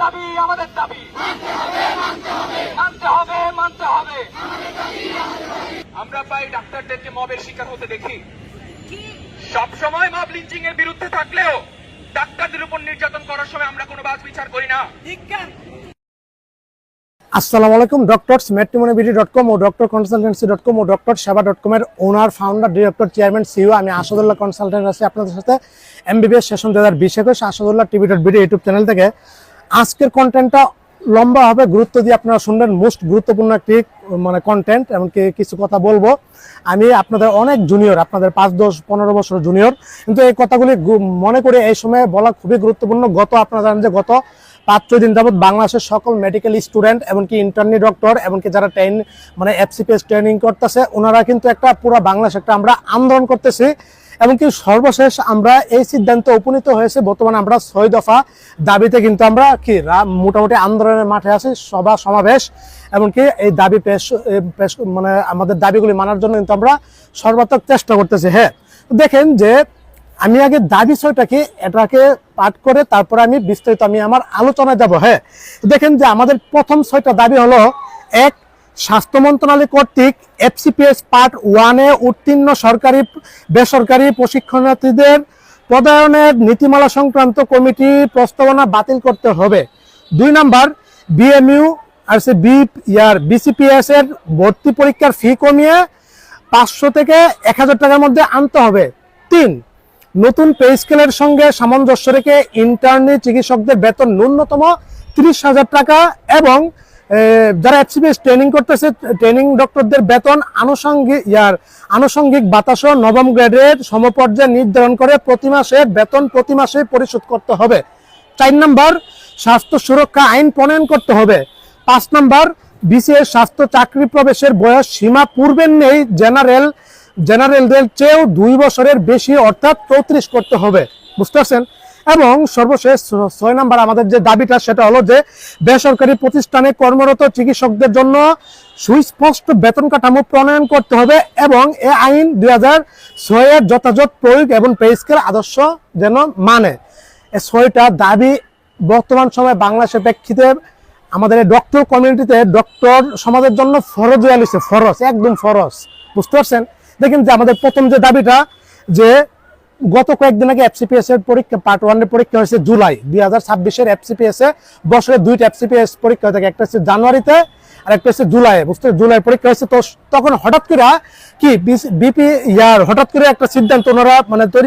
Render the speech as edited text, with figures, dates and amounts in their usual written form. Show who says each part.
Speaker 1: দাবি আমাদের দাবি মানতে হবে মানতে হবে। আমরা প্রায় ডাক্তারদেরকে মবের শিকার হতে দেখি। সবসময় মব লিঞ্চিং এর বিরুদ্ধে থাকলেও ডাক্তারদের উপর নির্যাতন করার সময় আমরা কোনো বাজ বিচার করি না।
Speaker 2: আসসালামু আলাইকুম। ডক্টরসম্যাট্রিমনিবিডি.com ও ডক্টরকনসালটেন্সি.com ও ডক্টরসেবা.com এর owner, founder, director, chairman, CEO আমি আসাদুল্লাহ কনসালটেন্ট আছি আপনাদের সাথে MBBS session 2020 Asadullah TV BD YouTube channel থেকে। আজকের কন্টেন্টটা লম্বা হবে, গুরুত্ব দিয়ে আপনারা শুনবেন। মোস্ট গুরুত্বপূর্ণ একটি কন্টেন্ট, এমনকি কিছু কথা বলবো। আমি আপনাদের অনেক জুনিয়র, আপনাদের 5, 10, 15 বছর জুনিয়র, কিন্তু এই কথাগুলি মনে করে এই সময় বলা খুবই গুরুত্বপূর্ণ। আপনারা জানেন যে গত 5-6 দিন যাবৎ বাংলাদেশের সকল মেডিকেল স্টুডেন্ট, এমনকি ইন্টার্নি ডক্টর, এমনকি যারা এফসিপিএস ট্রেনিং করতেছে, ওনারা কিন্তু একটা পুরো বাংলাদেশ একটা আমরা আন্দোলন করতেছি। এমনকি সর্বশেষ আমরা এই সিদ্ধান্তে উপনীত হয়েছে, বর্তমানে আমরা 6 দফা দাবিতে কিন্তু আমরা মোটামুটি আন্দোলনের মাঠে আছি, সভা সমাবেশ, এমনকি এই দাবি পেশ আমাদের দাবিগুলি মানার জন্য কিন্তু আমরা সর্বাত্মক চেষ্টা করতেছি। হ্যাঁ, দেখেন যে আমি আগে দাবি 6টাকে এটাকে পাঠ করে তারপরে আমি বিস্তারিত আমার আলোচনায় যাব। হ্যাঁ, দেখেন যে আমাদের প্রথম 6টা দাবি হলো: 1, স্বাস্থ্য মন্ত্রণালয় কর্তৃক এফসিপিএস পার্ট 1-এ উত্তীর্ণ সরকারি বেসরকারি প্রশিক্ষণার্থীদের পদায়নের নীতিমালা সংক্রান্ত কমিটি প্রস্তাবনা বাতিল করতে হবে। 2 নাম্বার, বিএমইউ আর বিসিপিএস এর ভর্তি পরীক্ষার ফি কমিয়ে 500 থেকে 1000 টাকার মধ্যে আনতে হবে। 3, নতুন পে স্কেলের সঙ্গে সামঞ্জস্য রেখে ইন্টার্নি চিকিৎসকদের বেতন ন্যূনতম 30,000 টাকা এবং যারা এফসিপিএস ট্রেনিং করতেছে ট্রেনিং ডক্টরদের বেতন আনুষঙ্গিক বাতাসহ নবম গ্রেডের সমপর্যায়ে নির্ধারণ করে প্রতি মাসে পরিশোধ করতে হবে। 4 নাম্বার, স্বাস্থ্য সুরক্ষা আইন প্রণয়ন করতে হবে। 5 নাম্বার, বিসিএস স্বাস্থ্য চাকরি প্রবেশের বয়স সীমা পূর্বের নেই জেনারেলদের চেয়েও 2 বছরের বেশি, অর্থাৎ 34 করতে হবে। বুঝতে পারছেন? এবং সর্বশেষ 6 নাম্বার আমাদের যে দাবিটা, সেটা হলো যে বেসরকারি প্রতিষ্ঠানে কর্মরত চিকিৎসকদের জন্য সুস্পষ্ট বেতন কাঠামো প্রণয়ন করতে হবে এবং এ আইন 2006 এর যথাযথ প্রয়োগ এবং পে স্কেল আদর্শ যেন মানে। এই 6টা দাবি বর্তমান সময়ে বাংলাদেশের প্রেক্ষিতে আমাদের ডক্টর কমিউনিটিতে, ডক্টর সমাজের জন্য ফরজ হয়ে গেছে, ফরজ, একদম ফরজ। বুঝতে পারছেন? দেখেন যে আমাদের প্রথম যে দাবিটা, যে গত কয়েকদিন আগে এফসিপিএস এর পরীক্ষা পার্ট 1 এর পরীক্ষা হয়েছে জুলাই 2026 এর এফসিপিএস এ। বছরে 2টা এফসিপিএস পরীক্ষা থাকে, একটা হচ্ছে জানুয়ারিতে আর একটা হচ্ছে জুলাই। বুঝতে, জুলাই পরীক্ষা হয়েছে। তো তখন হঠাৎ করে হঠাৎ করে একটা সিদ্ধান্ত ওনারা তৈরি